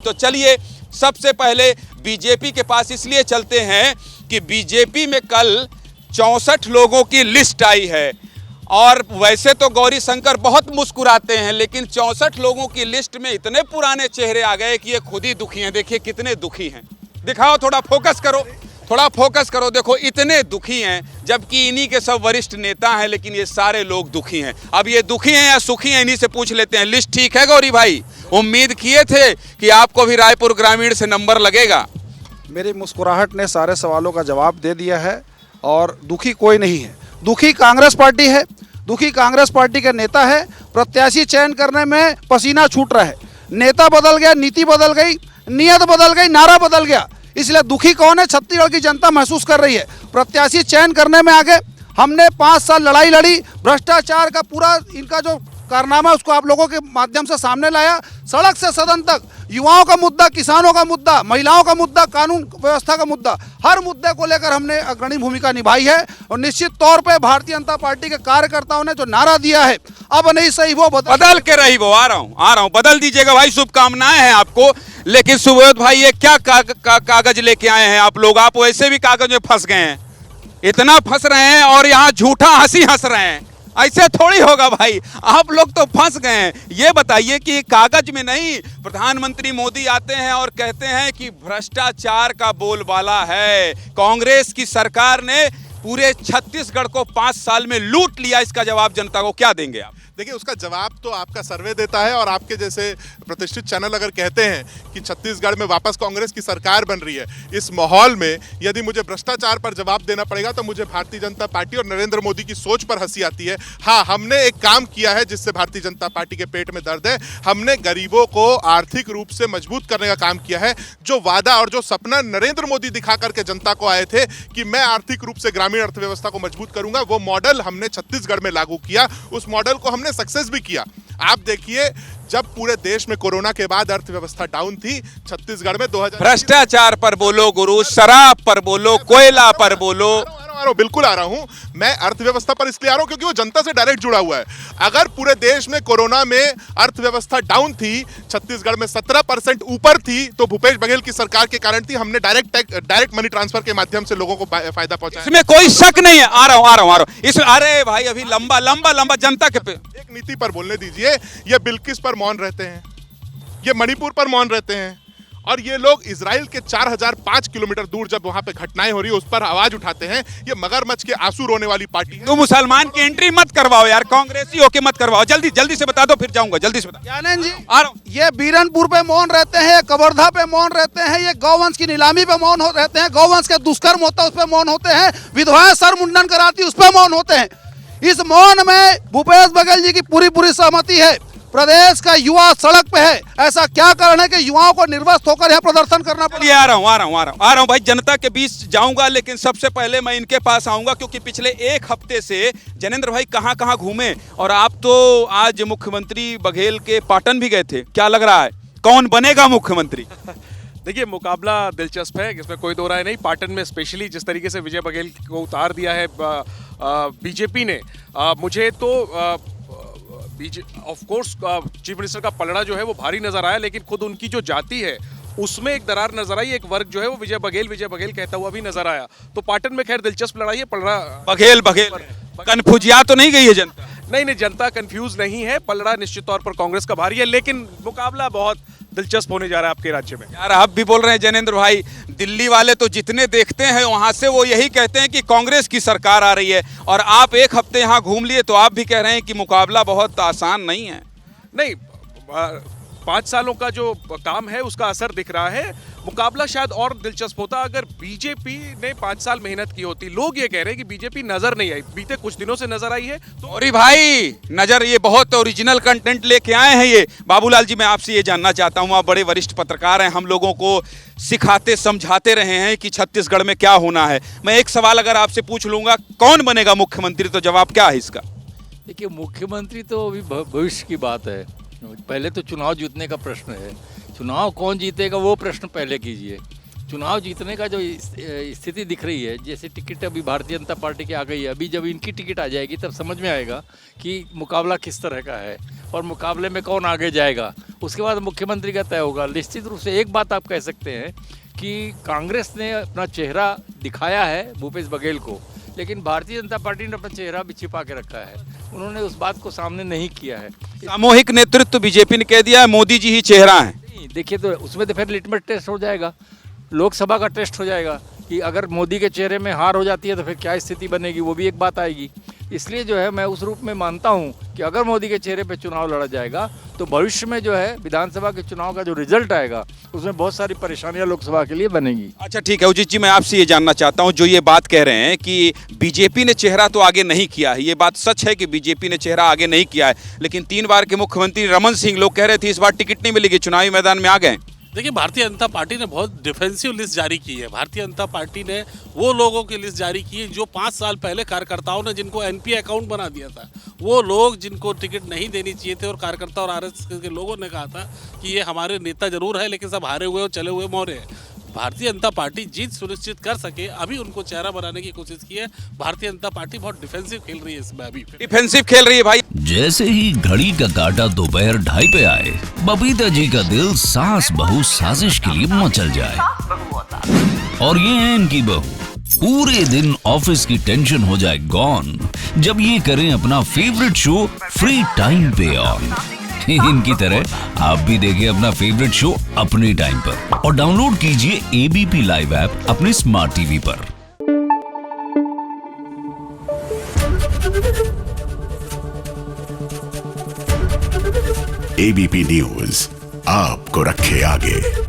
तो चलिए सबसे पहले बीजेपी के पास इसलिए चलते हैं कि बीजेपी में कल 64 लोगों की लिस्ट आई है। और वैसे तो गौरी शंकर बहुत मुस्कुराते हैं, लेकिन 64 लोगों की लिस्ट में इतने पुराने चेहरे आ गए कि ये खुद ही दुखी हैं। देखिए कितने दुखी हैं, दिखाओ, थोड़ा फोकस करो, थोड़ा फोकस करो। देखो इतने दुखी हैं, जबकि इन्हीं के सब वरिष्ठ नेता हैं, लेकिन ये सारे लोग दुखी हैं। अब ये दुखी हैं या सुखी हैं, इन्हीं से पूछ लेते हैं। लिस्ट ठीक है गौरी भाई? उम्मीद किए थे कि आपको भी रायपुर ग्रामीण से नंबर लगेगा? मेरी मुस्कुराहट ने सारे सवालों का जवाब दे दिया है और दुखी कोई नहीं है। दुखी कांग्रेस पार्टी है, दुखी कांग्रेस पार्टी के नेता है। प्रत्याशी चयन करने में पसीना छूट रहा है। नेता बदल गया, नीति बदल गई, नियत बदल गई, नारा बदल गया। इसलिए दुखी कौन है? छत्तीसगढ़ की जनता महसूस कर रही है। प्रत्याशी चयन करने में आगे हमने 5 साल लड़ाई लड़ी, भ्रष्टाचार का पूरा इनका जो कारनामा उसको आप लोगों के माध्यम से सामने लाया। सड़क से सदन तक युवाओं का मुद्दा, किसानों का मुद्दा, महिलाओं का मुद्दा, कानून व्यवस्था का मुद्दा, हर मुद्दे को लेकर हमने अग्रणी भूमिका निभाई है। और निश्चित तौर पे भारतीय जनता पार्टी के कार्यकर्ताओं ने जो नारा दिया है, अब नहीं सही वो बदल के रही वो। आ रहा हूँ, बदल दीजिएगा भाई, शुभकामनाएं हैं आपको। लेकिन सुबोध भाई, ये क्या कागज लेके आए हैं आप लोग? आप वैसे भी कागज में फंस गए हैं, इतना फंस रहे हैं और यहाँ झूठा हंसी हंस रहे हैं। ऐसे थोड़ी होगा भाई, आप लोग तो फंस गए हैं। ये बताइए कि कागज में नहीं, प्रधानमंत्री मोदी आते हैं और कहते हैं कि भ्रष्टाचार का बोलबाला है, कांग्रेस की सरकार ने पूरे छत्तीसगढ़ को 5 साल में लूट लिया। इसका जवाब जनता को क्या देंगे आप? देखिए, उसका जवाब तो आपका सर्वे देता है, और आपके जैसे प्रतिष्ठित चैनल अगर कहते हैं कि छत्तीसगढ़ में वापस कांग्रेस की सरकार बन रही है, इस माहौल में यदि मुझे भ्रष्टाचार पर जवाब देना पड़ेगा तो मुझे भारतीय जनता पार्टी और नरेंद्र मोदी की सोच पर हंसी आती है। हाँ, हमने एक काम किया है जिससे भारतीय जनता पार्टी के पेट में दर्द है। हमने गरीबों को आर्थिक रूप से मजबूत करने का काम किया है। जो वादा और जो सपना नरेंद्र मोदी दिखा करके जनता को आए थे कि मैं आर्थिक रूप से ग्रामीण अर्थव्यवस्था को मजबूत करूंगा, वो मॉडल हमने छत्तीसगढ़ में लागू किया। उस मॉडल को हमने सक्सेस भी किया। आप देखिए, जब पूरे देश में कोरोना के बाद अर्थव्यवस्था डाउन थी, छत्तीसगढ़ में 2000 भ्रष्टाचार पर बोलो गुरु, शराब पर बोलो, कोयला पर बोलो। बिल्कुल आ रहा हूं। मैं अर्थव्यवस्था पर इसलिए आ रहा हूं क्योंकि वो जनता से डायरेक्ट जुड़ा हुआ है। अगर पूरे देश में कोरोना में अर्थव्यवस्था डाउन थी, छत्तीसगढ़ में 17% ऊपर थी, तो भूपेश बघेल की सरकार के कारण थी। हमने डायरेक्ट मनी ट्रांसफर के माध्यम से लोगों को फायदा पहुंचाया। इसमें कोई शक नहीं है। आ रहा हूं। इसमें अरे भाई, अभी लंबा जनता के एक नीति पर बोलने दीजिए। ये बिल्किस पर मौन रहते हैं, ये मणिपुर पर मौन रहते हैं, और ये लोग इजराइल के 4005 किलोमीटर दूर जब वहां पे घटनाएं हो रही है उस पर आवाज उठाते हैं। ये मगरमच्छ के आंसू रोने वाली पार्टी है। तो मुसलमान की एंट्री मत करवाओ यार, कांग्रेसी होके मत करवाओ। जल्दी से बता दो, फिर जाऊंगा। जल्दी से बता। ज्ञानंद जी, आ रहा हूं। ये बीरनपुर पे मौन रहते हैं, कवर्धा पे मौन रहते हैं, ये गौवंश की नीलामी पे मौन रहते हैं, गौवंश के दुष्कर्म होता है उस पर मौन होते हैं, विधवाएं सर मुंडन कराती उस पर मौन होते हैं। इस मौन में भूपेश बघेल जी की पूरी सहमति है। प्रदेश का युवा सड़क पे है। ऐसा क्या कारण है कि युवाओं को निर्वस्त होकर यहाँ प्रदर्शन करना पड़ा? आ रहा हूँ भाई, जनता के बीच जाऊंगा, लेकिन सबसे पहले मैं इनके पास आऊंगा, क्योंकि पिछले 1 हफ्ते से जनेंद्र भाई कहाँ घूमे, और आप तो आज मुख्यमंत्री बघेल के पाटन भी गए थे। क्या लग रहा है, कौन बनेगा मुख्यमंत्री? देखिए, मुकाबला दिलचस्प है, इसमें कोई दो राय नहीं। पाटन में स्पेशली जिस तरीके से विजय बघेल को उतार दिया है बीजेपी ने, मुझे तो ऑफ कोर्स चीफ मिनिस्टर का पलड़ा जो है वो भारी नजर आया, लेकिन खुद उनकी जो जाति है उसमें एक दरार नजर आई। एक वर्ग जो है वो विजय बघेल कहता हुआ भी नजर आया। तो पाटन में खैर दिलचस्प लड़ाई है। पलड़ा बघेल कन्फ्यूजिया तो नहीं गई है जनता? नहीं, जनता कंफ्यूज नहीं है। पलड़ा निश्चित तौर पर कांग्रेस का भारी है, लेकिन मुकाबला बहुत दिलचस्प होने जा रहा है आपके राज्य में। यार आप भी बोल रहे हैं जनेंद्र भाई, दिल्ली वाले तो जितने देखते हैं वहां से वो यही कहते हैं कि कांग्रेस की सरकार आ रही है, और आप 1 हफ्ते यहाँ घूम लिए तो आप भी कह रहे हैं कि मुकाबला बहुत आसान नहीं है। नहीं, 5 सालों का जो काम है उसका असर दिख रहा है। मुकाबला शायद और दिलचस्प होता अगर बीजेपी ने 5 साल मेहनत की होती। लोग ये कह रहे हैं कि बीजेपी नजर नहीं आई, बीते कुछ दिनों से नजर आई है। तो अरे भाई, नजर ये बहुत ओरिजिनल कंटेंट लेके आए हैं ये। बाबूलाल जी, मैं आपसे ये जानना चाहता हूँ, आप बड़े वरिष्ठ पत्रकार हैं, हम लोगों को सिखाते समझाते रहे हैं कि छत्तीसगढ़ में क्या होना है। मैं एक सवाल अगर आपसे पूछ लूंगा, कौन बनेगा मुख्यमंत्री, तो जवाब क्या है इसका? देखिए, मुख्यमंत्री तो अभी भविष्य की बात है। पहले तो चुनाव जीतने का प्रश्न है। चुनाव कौन जीतेगा वो प्रश्न पहले कीजिए। चुनाव जीतने का जो स्थिति दिख रही है, जैसे टिकट अभी भारतीय जनता पार्टी की आ गई है, अभी जब इनकी टिकट आ जाएगी तब समझ में आएगा कि मुकाबला किस तरह का है और मुकाबले में कौन आगे जाएगा। उसके बाद मुख्यमंत्री का तय होगा। निश्चित रूप से एक बात आप कह सकते हैं कि कांग्रेस ने अपना चेहरा दिखाया है भूपेश बघेल को, लेकिन भारतीय जनता पार्टी ने अपना चेहरा भी छिपा के रखा है। उन्होंने उस बात को सामने नहीं किया है। सामूहिक नेतृत्व बीजेपी ने कह दिया है, मोदी जी ही चेहरा है। नहीं, देखिए तो उसमें तो फिर लिटमस टेस्ट हो जाएगा, लोकसभा का टेस्ट हो जाएगा कि अगर मोदी के चेहरे में हार हो जाती है तो फिर क्या स्थिति बनेगी, वो भी एक बात आएगी। इसलिए जो है मैं उस रूप में मानता हूँ कि अगर मोदी के चेहरे पे चुनाव लड़ा जाएगा तो भविष्य में जो है विधानसभा के चुनाव का जो रिजल्ट आएगा उसमें बहुत सारी परेशानियां लोकसभा के लिए बनेगी। अच्छा ठीक है उजित जी, मैं आपसे ये जानना चाहता हूँ, जो ये बात कह रहे हैं कि बीजेपी ने चेहरा तो आगे नहीं किया है, ये बात सच है कि बीजेपी ने चेहरा आगे नहीं किया है, लेकिन 3 बार के मुख्यमंत्री रमन सिंह लोग कह रहे थे इस बार टिकट नहीं मिलेगी, चुनावी मैदान में आ गए। देखिए, भारतीय जनता पार्टी ने बहुत डिफेंसिव लिस्ट जारी की है। भारतीय जनता पार्टी ने वो लोगों की लिस्ट जारी की है जो 5 साल पहले कार्यकर्ताओं ने जिनको एनपी अकाउंट बना दिया था, वो लोग जिनको टिकट नहीं देनी चाहिए थे और कार्यकर्ता और आरएसएस के लोगों ने कहा था कि ये हमारे नेता जरूर है लेकिन सब हारे हुए और चले हुए मोहरे हैं। भारतीय जनता पार्टी जीत सुनिश्चित कर सके अभी उनको चेहरा बनाने की कोशिश की है। भारतीय जनता पार्टी बहुत डिफेंसिव खेल रही है इसमें, अभी डिफेंसिव खेल रही है भाई। जैसे ही घड़ी का काटा दोपहर 2:30 पे आए, बबीता जी का दिल सास बहू साजिश के लिए मचल जाए। और ये है इनकी बहू, पूरे दिन ऑफिस की टेंशन हो जाए गॉन जब ये करें अपना फेवरेट शो फ्री टाइम पे ऑन। इनकी तरह आप भी देखिए अपना फेवरेट शो अपने टाइम पर और डाउनलोड कीजिए एबीपी लाइव ऐप अपने स्मार्ट टीवी पर। एबीपी न्यूज आपको रखे आगे।